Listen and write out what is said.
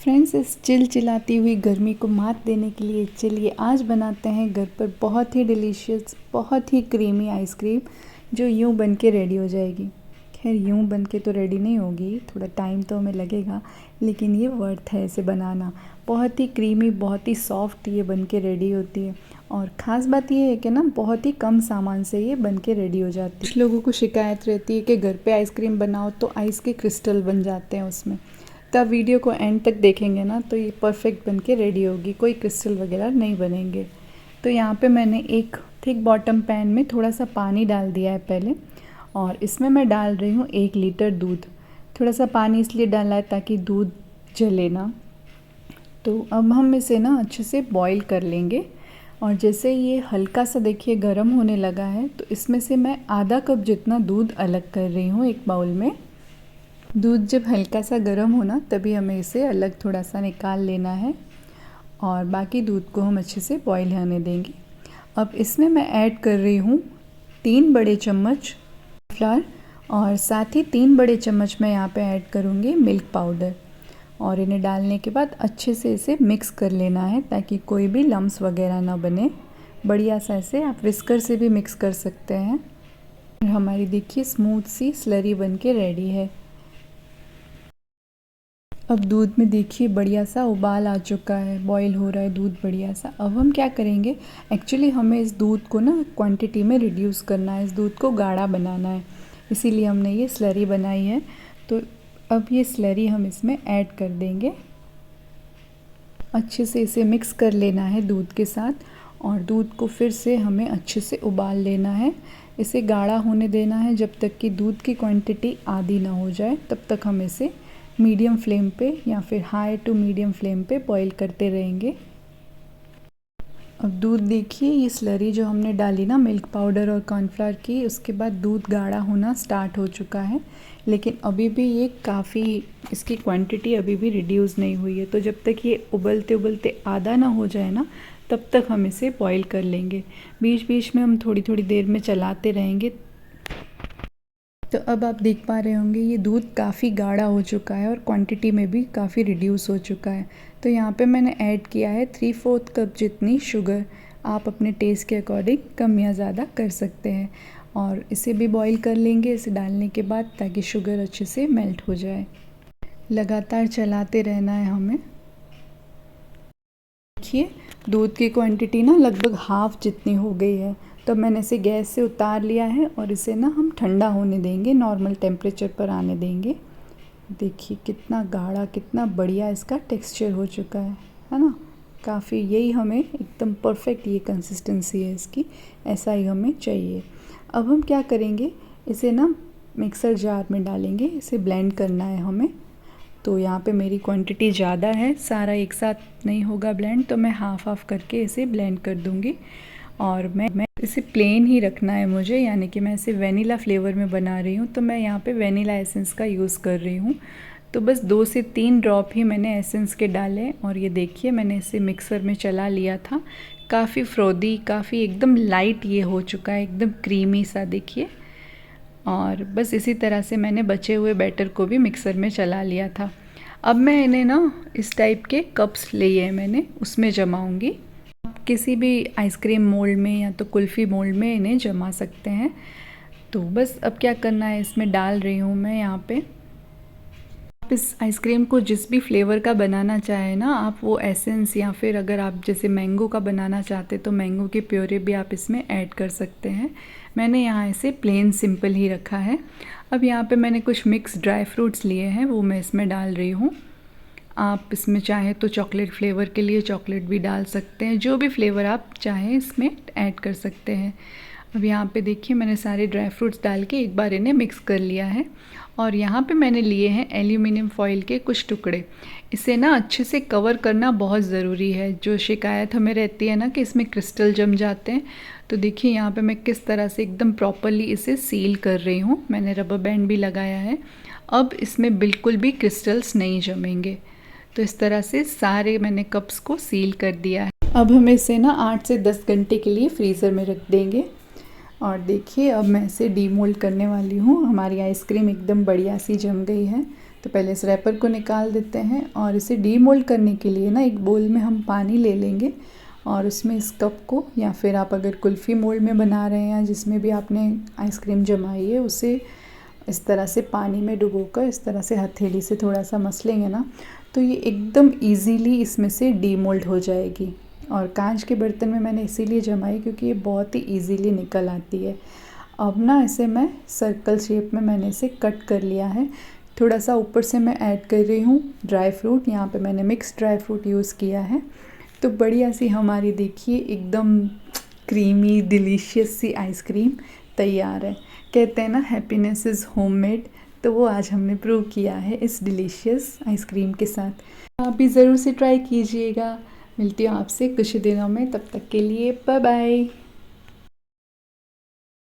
Friends, इस चिलचिलाती हुई गर्मी को मात देने के लिए चलिए आज बनाते हैं घर पर बहुत ही डिलीशियस, बहुत ही क्रीमी आइसक्रीम जो यूं बन के रेडी हो जाएगी। खैर यूं बन के तो रेडी नहीं होगी, थोड़ा टाइम तो हमें लगेगा, लेकिन ये वर्थ है इसे बनाना। बहुत ही क्रीमी, बहुत ही सॉफ्ट ये बन के रेडी होती है। और ख़ास बात ये है कि ना बहुत ही कम सामान से ये बन के रेडी हो जाती है। कुछ लोगों को शिकायत रहती है कि घर पे आइसक्रीम बनाओ तो आइस के क्रिस्टल बन जाते हैं उसमें। तो आप वीडियो को एंड तक देखेंगे ना तो ये परफेक्ट बन के रेडी होगी, कोई क्रिस्टल वगैरह नहीं बनेंगे। तो यहाँ पे मैंने एक थिक बॉटम पैन में थोड़ा सा पानी डाल दिया है पहले, और इसमें मैं डाल रही हूँ 1 लीटर दूध। थोड़ा सा पानी इसलिए डाला है ताकि दूध जले ना। तो अब हम इसे ना अच्छे से बॉईल कर लेंगे। और जैसे ये हल्का सा देखिए गर्म होने लगा है तो इसमें से मैं आधा कप जितना दूध अलग कर रही हूँ एक बाउल में। दूध जब हल्का सा गर्म हो ना तभी हमें इसे अलग थोड़ा सा निकाल लेना है, और बाकी दूध को हम अच्छे से बॉईल होने देंगे। अब इसमें मैं ऐड कर रही हूँ 3 बड़े चम्मच फ्लावर, और साथ ही 3 बड़े चम्मच मैं यहाँ पे ऐड करूँगी मिल्क पाउडर। और इन्हें डालने के बाद अच्छे से इसे मिक्स कर लेना है ताकि कोई भी लम्स वगैरह ना बने। बढ़िया सा ऐसे आप विस्कर से भी मिक्स कर सकते हैं। और हमारी देखिए स्मूथ सी स्लरी बन के रेडी है। अब दूध में देखिए बढ़िया सा उबाल आ चुका है, बॉईल हो रहा है दूध बढ़िया सा। अब हम क्या करेंगे, एक्चुअली हमें इस दूध को ना क्वांटिटी में रिड्यूस करना है, इस दूध को गाढ़ा बनाना है, इसीलिए हमने ये स्लरी बनाई है। तो अब ये स्लरी हम इसमें ऐड कर देंगे। अच्छे से इसे मिक्स कर लेना है दूध के साथ, और दूध को फिर से हमें अच्छे से उबाल लेना है। इसे गाढ़ा होने देना है जब तक कि दूध की क्वांटिटी आधी ना हो जाए, तब तक हम इसे मीडियम फ्लेम पे या फिर हाई टू मीडियम फ्लेम पे बॉईल करते रहेंगे। अब दूध देखिए, ये स्लरी जो हमने डाली ना मिल्क पाउडर और कॉर्नफ्लावर की, उसके बाद दूध गाढ़ा होना स्टार्ट हो चुका है, लेकिन अभी भी ये काफ़ी, इसकी क्वांटिटी अभी भी रिड्यूस नहीं हुई है। तो जब तक ये उबलते उबलते आधा ना हो जाए ना तब तक हम इसे बॉईल कर लेंगे। बीच बीच में हम थोड़ी थोड़ी देर में चलाते रहेंगे। तो अब आप देख पा रहे होंगे ये दूध काफ़ी गाढ़ा हो चुका है और क्वांटिटी में भी काफ़ी रिड्यूस हो चुका है। तो यहाँ पे मैंने ऐड किया है 3/4 कप जितनी शुगर। आप अपने टेस्ट के अकॉर्डिंग कम या ज़्यादा कर सकते हैं। और इसे भी बॉईल कर लेंगे इसे डालने के बाद, ताकि शुगर अच्छे से मेल्ट हो जाए। लगातार चलाते रहना है हमें। देखिए दूध की क्वांटिटी ना लगभग हाफ़ जितनी हो गई है। तो मैंने इसे गैस से उतार लिया है और इसे ना हम ठंडा होने देंगे, नॉर्मल टेम्परेचर पर आने देंगे। देखिए कितना गाढ़ा, कितना बढ़िया इसका टेक्सचर हो चुका है ना। काफ़ी, यही हमें एकदम परफेक्ट ये कंसिस्टेंसी है इसकी, ऐसा ही हमें चाहिए। अब हम क्या करेंगे, इसे ना मिक्सर जार में डालेंगे, इसे ब्लेंड करना है हमें। तो यहाँ पे मेरी क्वांटिटी ज़्यादा है, सारा एक साथ नहीं होगा ब्लेंड, तो मैं हाफ़ हाफ़ करके इसे ब्लेंड कर दूँगी। और मैं इसे प्लेन ही रखना है मुझे, यानी कि मैं इसे वेनिला फ्लेवर में बना रही हूँ, तो मैं यहाँ पे वेनिला एसेंस का यूज़ कर रही हूँ। तो बस 2 से 3 ड्रॉप ही मैंने एसेंस के डाले, और ये देखिए मैंने इसे मिक्सर में चला लिया था। काफ़ी फ्रोदी, काफ़ी एकदम लाइट ये हो चुका है, एकदम क्रीमी सा देखिए। और बस इसी तरह से मैंने बचे हुए बैटर को भी मिक्सर में चला लिया था। अब मैं इन्हें ना इस टाइप के कप्स लिए हैं मैंने, उसमें जमाऊँगी। आप किसी भी आइसक्रीम मोल्ड में या तो कुल्फ़ी मोल्ड में इन्हें जमा सकते हैं। तो बस अब क्या करना है, इसमें डाल रही हूँ मैं यहाँ पे। आप इस आइसक्रीम को जिस भी फ्लेवर का बनाना चाहें ना, आप वो एसेंस, या फिर अगर आप जैसे मैंगो का बनाना चाहते तो मैंगो की प्योरी भी आप इसमें ऐड कर सकते हैं। मैंने यहाँ इसे प्लेन सिंपल ही रखा है। अब यहाँ पे मैंने कुछ मिक्स ड्राई फ्रूट्स लिए हैं, वो मैं इसमें डाल रही हूँ। आप इसमें चाहें तो चॉकलेट फ्लेवर के लिए चॉकलेट भी डाल सकते हैं, जो भी फ्लेवर आप चाहें इसमें ऐड कर सकते हैं। अब यहाँ पे देखिए मैंने सारे ड्राई फ्रूट्स डाल के एक बार इन्हें मिक्स कर लिया है। और यहाँ पे मैंने लिए हैं एल्यूमिनियम फॉइल के कुछ टुकड़े। इसे ना अच्छे से कवर करना बहुत ज़रूरी है। जो शिकायत हमें रहती है ना कि इसमें क्रिस्टल जम जाते हैं, तो देखिए यहाँ पे मैं किस तरह से एकदम प्रॉपरली इसे सील कर रही हूँ। मैंने रबर बैंड भी लगाया है। अब इसमें बिल्कुल भी क्रिस्टल्स नहीं जमेंगे। तो इस तरह से सारे मैंने कप्स को सील कर दिया है। अब हम इसे ना 8 से 10 घंटे के लिए फ्रीज़र में रख देंगे। और देखिए अब मैं इसे डीमोल्ड करने वाली हूँ। हमारी आइसक्रीम एकदम बढ़िया सी जम गई है। तो पहले इस रैपर को निकाल देते हैं और इसे डीमोल्ड करने के लिए ना एक बोल में हम पानी ले लेंगे और उसमें इस कप को, या फिर आप अगर कुल्फ़ी मोल्ड में बना रहे हैं जिसमें भी आपने आइसक्रीम जमाई है, उसे इस तरह से पानी में डुबोकर इस तरह से हथेली से थोड़ा सा मसलेंगे ना, तो ये एकदम इजीली इसमें से डीमोल्ड हो जाएगी। और कांच के बर्तन में मैंने इसीलिए जमाई क्योंकि ये बहुत ही इजीली निकल आती है। अब ना इसे मैं सर्कल शेप में मैंने इसे कट कर लिया है। थोड़ा सा ऊपर से मैं ऐड कर रही हूँ ड्राई फ्रूट, यहाँ पे मैंने मिक्स ड्राई फ्रूट यूज़ किया है। तो बढ़िया सी हमारी देखिए एकदम क्रीमी डिलीशियस सी आइसक्रीम तैयार है। कहते हैं ना हैप्पीनेस इज़ होममेड, तो वो आज हमने प्रूव किया है इस डिलीशियस आइसक्रीम के साथ। आप भी ज़रूर से ट्राई कीजिएगा। मिलती हूँ आपसे कुछ ही दिनों में, तब तक के लिए बाय बाय।